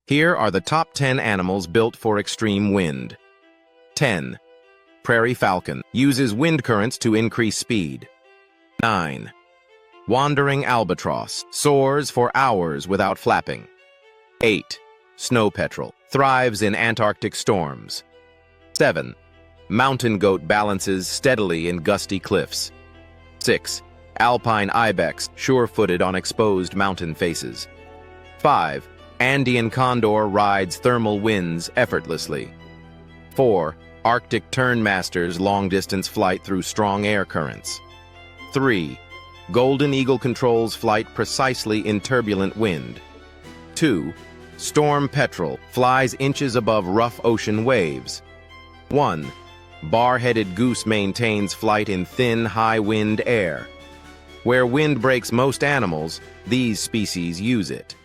Here are the top 10 animals built for extreme wind. 10. Prairie falcon. Uses wind currents to increase speed. 9. Wandering albatross. Soars for hours without flapping. 8. Snow petrel. Thrives in Antarctic storms. 7. Mountain goat balances steadily in gusty cliffs. 6. Alpine ibex, sure-footed on exposed mountain faces. 5. Andean condor rides thermal winds effortlessly. 4. Arctic tern masters long-distance flight through strong air currents. 3. Golden eagle controls flight precisely in turbulent wind. 2. Storm petrel flies inches above rough ocean waves. 1. Bar-headed goose maintains flight in thin, high-wind air. Where wind breaks most animals, these species use it.